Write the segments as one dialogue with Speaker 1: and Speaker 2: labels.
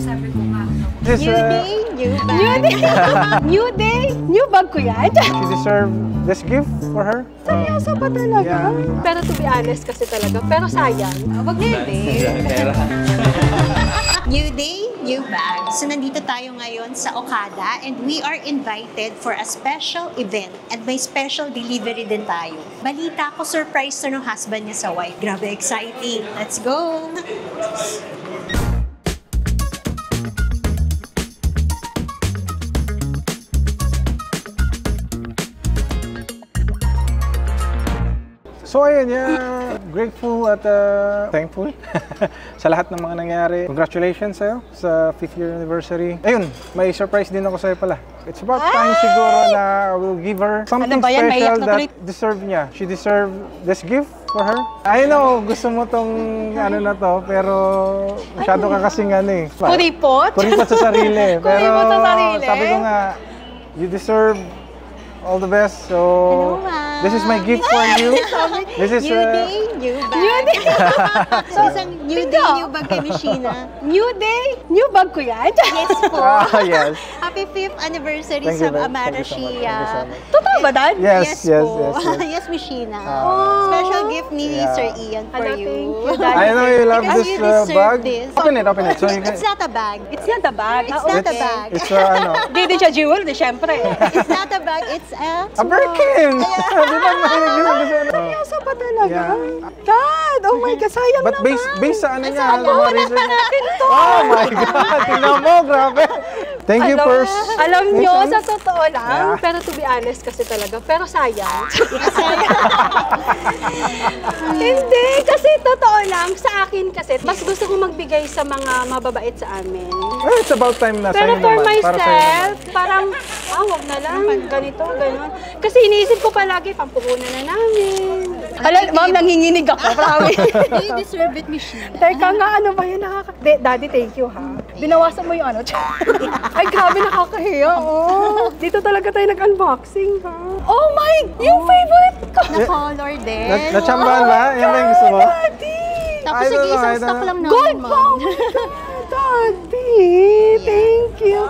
Speaker 1: sabi ko nga.
Speaker 2: This,
Speaker 3: New day, new bag.
Speaker 4: New day! New day! New bag ko yan!
Speaker 2: she deserve this gift for her.
Speaker 4: Seryoso ba talaga?
Speaker 2: Yeah.
Speaker 4: Pero to be honest kasi talaga. Pero sayang.
Speaker 3: Wag na yun, babe. New day, new bag. So, nandito tayo ngayon sa Okada and we are invited for a special event and may special delivery din tayo. Balita ko, surprise to ng husband niya sa wife. Grabe, exciting. Let's go!
Speaker 2: So ayun, yeah, grateful at thankful sa lahat ng mga nangyari. Congratulations sa'yo sa 5th year anniversary. Ayun, may surprise din ako sa'yo pala. It's about time siguro na I will give her something special that deserve niya. She deserve this gift for her. I know, gusto mo tong ano na to, pero masyado ka kasing ano eh.
Speaker 4: Kuripot?
Speaker 2: Kuripot sa sarili. Pero
Speaker 4: Kuripot sa sarili?
Speaker 2: sabi ko nga, you deserve all the best. So, this is my gift for you. This is
Speaker 3: New day, new bag.
Speaker 4: New day!
Speaker 3: So, isang new day, new bag kay Mishina.
Speaker 4: New day! New bag ko yan!
Speaker 3: Yes po.
Speaker 2: Yes.
Speaker 3: Happy 5th anniversary
Speaker 2: Thank you,
Speaker 3: sa
Speaker 2: babe.
Speaker 3: Amara
Speaker 2: Thank you so much.
Speaker 3: Shia.
Speaker 2: Thank you so much.
Speaker 4: Totoo ba, Dad?
Speaker 2: Yes, yes,
Speaker 3: po.
Speaker 2: yes, yes.
Speaker 3: Yes, Mishina.
Speaker 4: Oh.
Speaker 3: Special gift ni
Speaker 2: Yeah.
Speaker 3: Sir Ian for
Speaker 4: Hello,
Speaker 3: you.
Speaker 4: thank you, Dad.
Speaker 2: I know you love
Speaker 3: Because
Speaker 2: this
Speaker 3: you deserve
Speaker 2: bag.
Speaker 3: this.
Speaker 2: Open it, open it. So you can...
Speaker 3: It's not a bag.
Speaker 4: It's not a bag.
Speaker 3: It's not a bag.
Speaker 2: It's ano,
Speaker 4: Di siya jewel, di syempre.
Speaker 3: It's not a bag. It's
Speaker 2: a Birkin! Di ba mahilig din sa gusto?
Speaker 4: Seryoso ba talaga?
Speaker 2: Yeah.
Speaker 4: Dad, oh my God, sayang
Speaker 2: But
Speaker 4: naman.
Speaker 2: based sa ano niya,
Speaker 4: Puhunan pa natin to.
Speaker 2: Oh my God! Tingnan mo, grabe! Thank you, Purse.
Speaker 4: Alam nyo,
Speaker 2: Thanks,
Speaker 4: sa totoo lang,
Speaker 2: Yeah.
Speaker 4: pero to be honest kasi talaga, pero sayang. Hindi, kasi totoo lang, sa akin kasi, mas gusto ko magbigay sa mga mababait sa amin.
Speaker 2: It's about time na
Speaker 4: Pero
Speaker 2: sa'yo
Speaker 4: for
Speaker 2: naman. Para sa'yo
Speaker 4: myself, parang, wag na lang, ganito, gano'n. Kasi iniisip ko palagi, pampuhunan na namin. Alam, ma'am, nanginginig ako, promise.
Speaker 3: Do you deserve it, Mishina?
Speaker 4: Teka nga, ano ba yan? Daddy, thank you, ha? Binawasan mo yung ano. Ay, grabe, nakakahiya, oh. Dito talaga tayo nag-unboxing, ha? Oh my, yung favorite ko.
Speaker 3: Na color din.
Speaker 2: Natsambahan ba? Yan ba yung gusto mo?
Speaker 4: Daddy!
Speaker 2: I
Speaker 3: Tapos
Speaker 2: don't
Speaker 3: sige,
Speaker 2: know,
Speaker 3: isang
Speaker 2: I
Speaker 3: stock
Speaker 2: don't
Speaker 3: lang naman,
Speaker 4: Gold
Speaker 3: Ma'am.
Speaker 4: pa! Oh my God, Daddy! Thank you.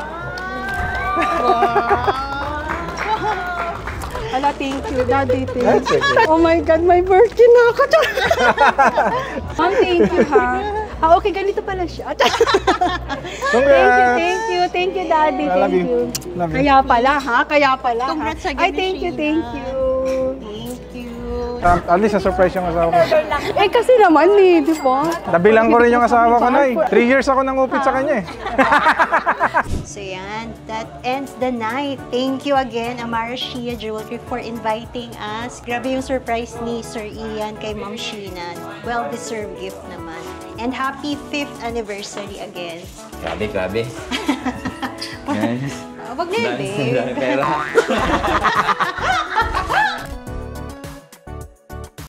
Speaker 4: Ala, thank you, Daddy. Thank
Speaker 2: That's
Speaker 4: you.
Speaker 2: okay.
Speaker 4: Oh my God, my birthday na ako. Ma'am, thank you, ha? Okay, ganito pala siya.
Speaker 2: Congrats!
Speaker 4: Thank you, Daddy.
Speaker 2: I love
Speaker 4: Thank
Speaker 2: you.
Speaker 4: you.
Speaker 2: Love you.
Speaker 4: Kaya pala, ha? Kaya pala, ha?
Speaker 3: Congrats again,
Speaker 4: Ay, thank you,
Speaker 3: Sheena.
Speaker 4: thank you.
Speaker 3: Thank you.
Speaker 2: At least na-surprise yung asawa ko.
Speaker 4: Eh, kasi naman eh, di ba?
Speaker 2: Nabilang ko rin yung asawa ko na eh. 3 years ako nang upit sa kanya eh.
Speaker 3: So yan, that ends the night. Thank you again, Amara Shia Jewelry, for inviting us. Grabe yung surprise ni Sir Ian kay Ma'am Sheena. Well-deserved gift naman. And happy 5th anniversary again.
Speaker 5: Grabe, grabe. Guys,
Speaker 3: Wag na yun, babe.
Speaker 5: dami pera.